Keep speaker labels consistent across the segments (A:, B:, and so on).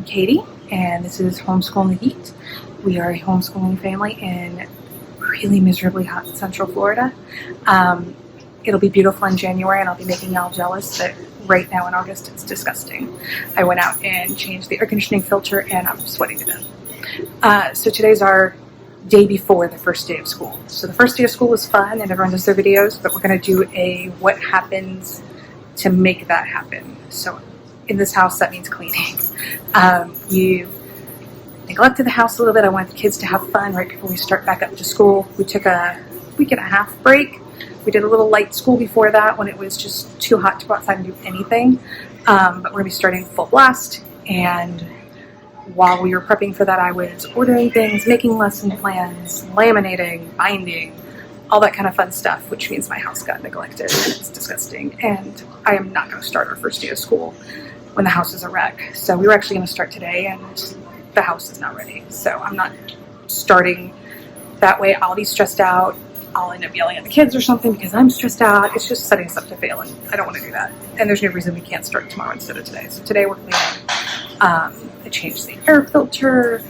A: Katie, and this is Homeschool in the Heat. We are a homeschooling family in really miserably hot Central Florida. It'll be beautiful in January, and I'll be making y'all jealous, but right now in August it's disgusting. I went out and changed the air conditioning filter, and I'm sweating to death. So today's our day before the first day of school. So the first day of school was fun, and everyone does their videos, but we're going to do a what happens to make that happen. So in this house, that means cleaning. You neglected the house a little bit. I wanted the kids to have fun right before we start back up to school. We took a week and a half break. We did a little light school before that when it was just too hot to go outside and do anything. But we're going to be starting full blast. And while we were prepping for that, I was ordering things, making lesson plans, laminating, binding, all that kind of fun stuff, which means my house got neglected and it's disgusting. And I am not going to start our first day of school when the house is a wreck. So we were actually going to start today, and the house is not ready. So I'm not starting that way. I'll be stressed out. I'll end up yelling at the kids or something because I'm stressed out. It's just setting us up to fail, and I don't want to do that. And there's no reason we can't start tomorrow instead of today. So today we're cleaning. I changed the air filter.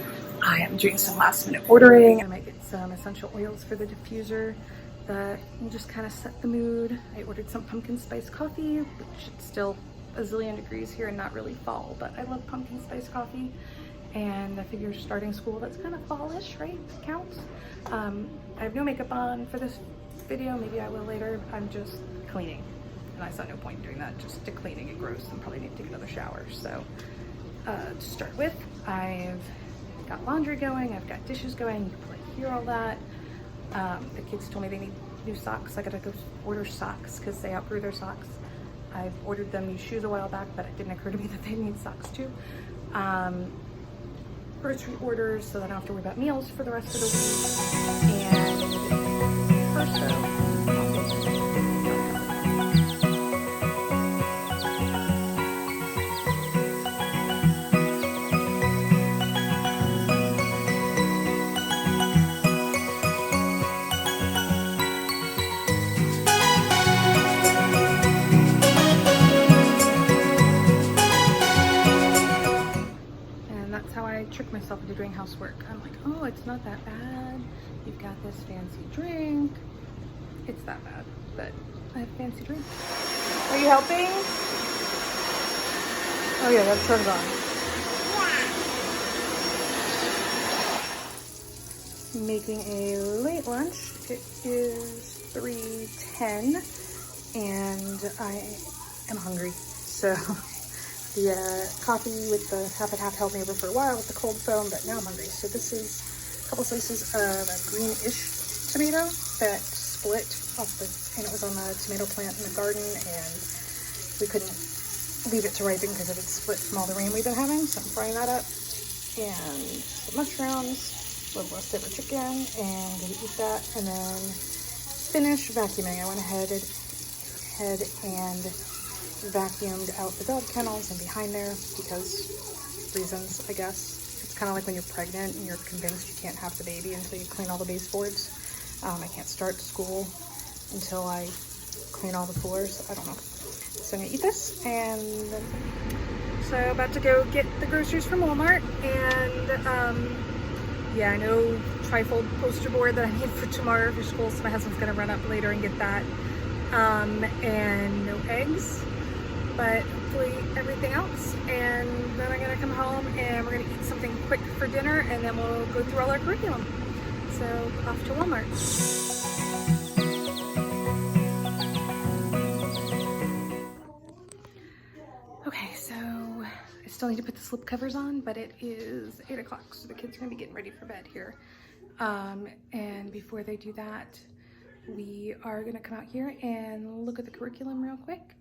A: I am doing some last minute ordering. I might get some essential oils for the diffuser that will just kind of set the mood. I ordered some pumpkin spice coffee, which it's still a zillion degrees here and not really fall, but I love pumpkin spice coffee. And I figure starting school, that's kind of fallish, right? Counts. I have no makeup on for this video. Maybe I will later. I'm just cleaning, and I saw no point in doing that. Just to cleaning it gross and probably need to take another shower. So to start with, I've got laundry going. I've got dishes going. You can probably hear all that. The kids told me they need new socks. I gotta go order socks because they outgrew their socks. I've ordered them new shoes a while back, but it didn't occur to me that they need socks too. Grocery orders so that I don't have to worry about meals for the rest of the week. And first though, trick myself into doing housework. I'm like, oh, it's not that bad. You've got this fancy drink. It's that bad, but I have a fancy drink. Are you helping? Oh yeah, that turned on. Making a late lunch. It is 3:10 and I am hungry. So the coffee with the half and half held me over for a while with the cold foam, but now I'm hungry. So this is a couple slices of a greenish tomato that split off and it was on the tomato plant in the garden, and we couldn't leave it to ripen because it would split from all the rain we've been having. So I'm frying that up, and some mushrooms, a little leftover chicken, and gonna eat that, and then finish vacuuming. I went ahead and vacuumed out the dog kennels and behind there because reasons, I guess. It's kind of like when you're pregnant and you're convinced you can't have the baby until you clean all the baseboards. I can't start school until I clean all the floors. I don't know. So I'm gonna eat this, and so about to go get the groceries from Walmart, and yeah, I know trifold poster board that I need for tomorrow for school, so my husband's gonna run up later and get that, and no eggs, but hopefully everything else. And then I'm gonna come home and we're gonna eat something quick for dinner, and then we'll go through all our curriculum. So off to Walmart. Okay, so I still need to put the slip covers on, but it is 8 o'clock, so the kids are gonna be getting ready for bed here. And before they do that, we are gonna come out here and look at the curriculum real quick.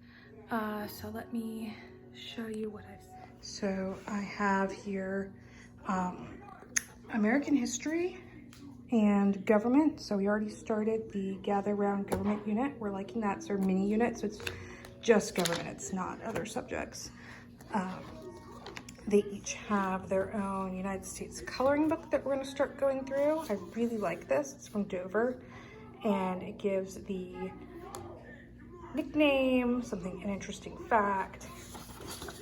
A: So let me show you what I've said. So I have here American history and government. So we already started the Gather Round Government unit. We're liking that. It's our mini unit, so it's just government. It's not other subjects. They each have their own United States coloring book that we're going to start going through. I really like this. It's from Dover, and it gives the nickname, an interesting fact,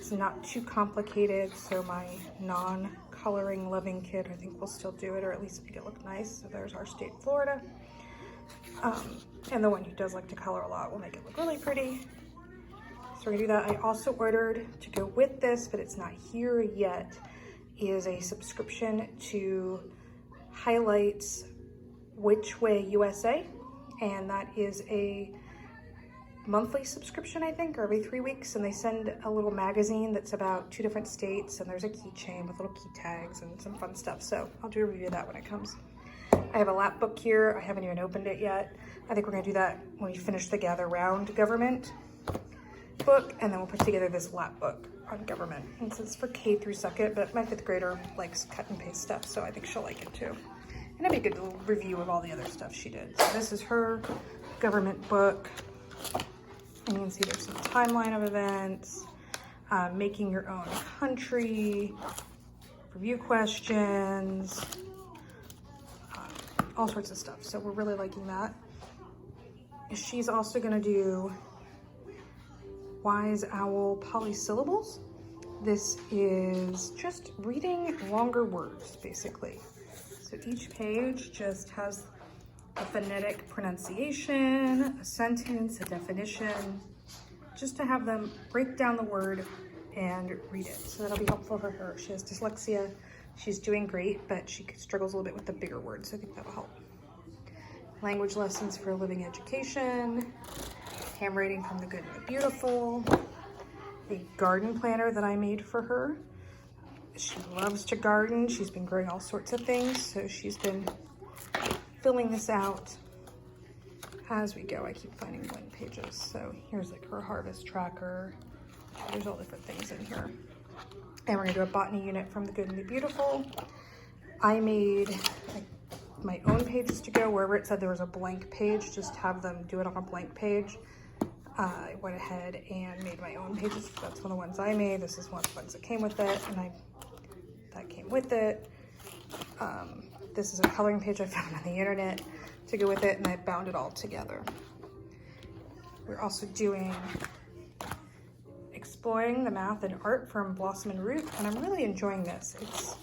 B: It's not too complicated, so my non-coloring loving kid, I think, will still do it, or at least make it look nice. So there's our state, Florida. And the one who does like to color a lot will make it look really pretty. So we're gonna do that. I also ordered to go with this, but it's not here yet, is a subscription to Highlights Which Way USA. And that is a monthly subscription, I think, or every 3 weeks, and they send a little magazine that's about 2 different states, and there's a keychain with little key tags and some fun stuff. So I'll do a review of that when it comes. I have a lap book here. I haven't even opened it yet. I think we're gonna do that when we finish the Gather Round government book, and then we'll put together this lap book on government. And so it's for K through 2nd, but my 5th grader likes cut and paste stuff, so I think she'll like it too. And it'd be a good little review of all the other stuff she did. So this is her government book. And you can see there's some timeline of events, making your own country, review questions, all sorts of stuff. So we're really liking that. She's also gonna do Wise Owl Polysyllables. This is just reading longer words, basically. So each page just has a phonetic pronunciation, a sentence, a definition, just to have them break down the word and read it. So that'll be helpful for her. She has dyslexia. She's doing great, but she struggles a little bit with the bigger words. So I think that'll help. Language lessons for a living education, handwriting from the good and the beautiful, a garden planner that I made for her. She loves to garden. She's been growing all sorts of things, so she's been filling this out as we go. I keep finding blank pages. So here's like her harvest tracker. There's all different things in here. And we're gonna do a botany unit from the good and the beautiful. I made my own pages to go wherever it said there was a blank page, just have them do it on a blank page. I went ahead and made my own pages. That's one of the ones I made. This is one of the ones that came with it, and that came with it. This is a coloring page I found on the internet to go with it, and I bound it all together. We're also doing Exploring the Math and Art from Blossom and Root, and I'm really enjoying this. It's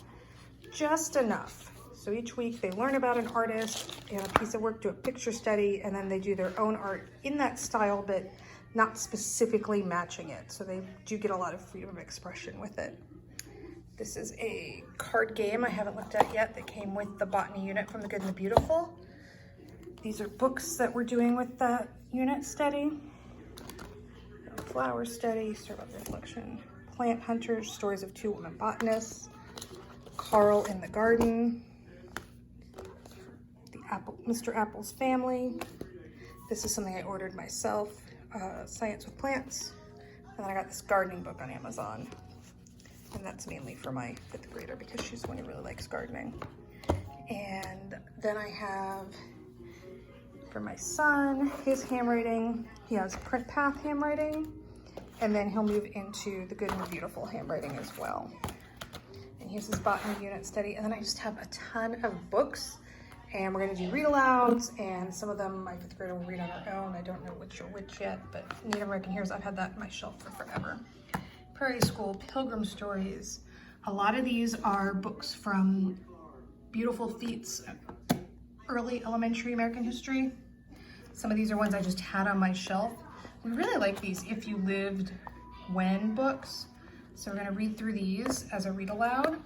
B: just enough. So each week they learn about an artist and a piece of work, do a picture study, and then they do their own art in that style, but not specifically matching it. So they do get a lot of freedom of expression with it. This is a card game I haven't looked at yet that came with the botany unit from the good and the beautiful. These are books that we're doing with that unit study. Flower study, Story About the Reflection, Plant Hunters, Stories of Two Women Botanists, Carl in the Garden, Mr. Apple's Family. This is something I ordered myself, Science with Plants. And then I got this gardening book on Amazon. And that's mainly for my 5th grader because she's the one who really likes gardening. And then I have, for my son, his handwriting. He has print path handwriting, and then he'll move into the good and the beautiful handwriting as well. And here's his botany unit study. And then I just have a ton of books, and we're gonna do read alouds, and some of them my 5th grader will read on her own. I don't know which are which yet, but Native American Heroes, I've had that on my shelf for forever. Prairie School, Pilgrim Stories. A lot of these are books from Beautiful Feats, early elementary American history. Some of these are ones I just had on my shelf. We really like these If You Lived When books. So we're gonna read through these as a read aloud.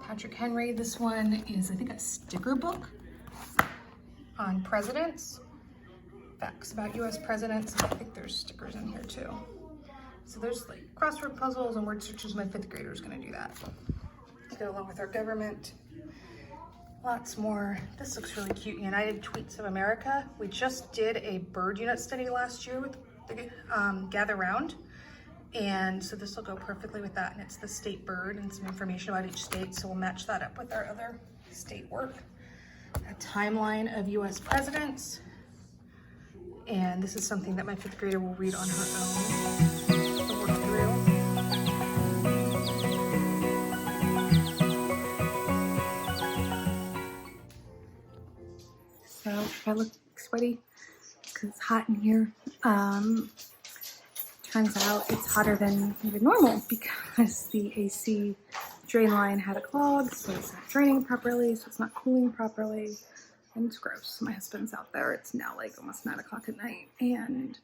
B: Patrick Henry, this one is I think a sticker book on presidents. Facts about US presidents. I think there's stickers in here too. So there's like crossword puzzles and word searches. My 5th grader is gonna do that to go along with our government. Lots more. This looks really cute. United Tweets of America. We just did a bird unit study last year with the Gather Round. And so this will go perfectly with that. And it's the state bird and some information about each state. So we'll match that up with our other state work. A timeline of US presidents. And this is something that my 5th grader will read on her own. To work through. So if I look sweaty because it's hot in here, turn
A: Turns out it's hotter than even normal because the AC drain line had a clog, so it's not draining properly, so it's not cooling properly, and it's gross. My husband's out there. It's now like almost 9 o'clock at night, and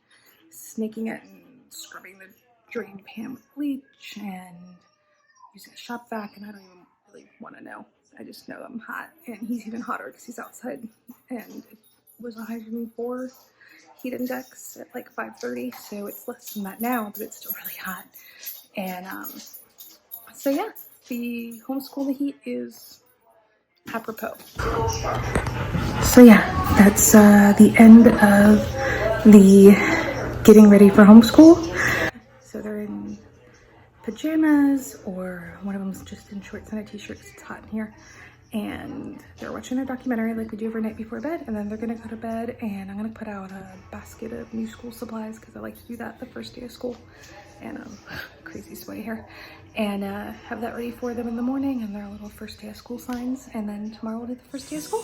A: snaking it and scrubbing the drain pan with bleach and using a shop vac, and I don't even really want to know. I just know I'm hot, and he's even hotter because he's outside, and it was 104 heat index at like 5:30, so it's less than that now, but it's still really hot. And so yeah, the homeschool the heat is apropos. So yeah, that's the end of the getting ready for homeschool. So they're in pajamas, or one of them's just in shorts and a t-shirt because it's hot in here, and they're watching their documentary like we do every night before bed, and then they're gonna go to bed, and I'm gonna put out a basket of new school supplies because I like to do that the first day of school, and crazy sweaty hair, and have that ready for them in the morning and their little first day of school signs, and then tomorrow we'll do the first day of school.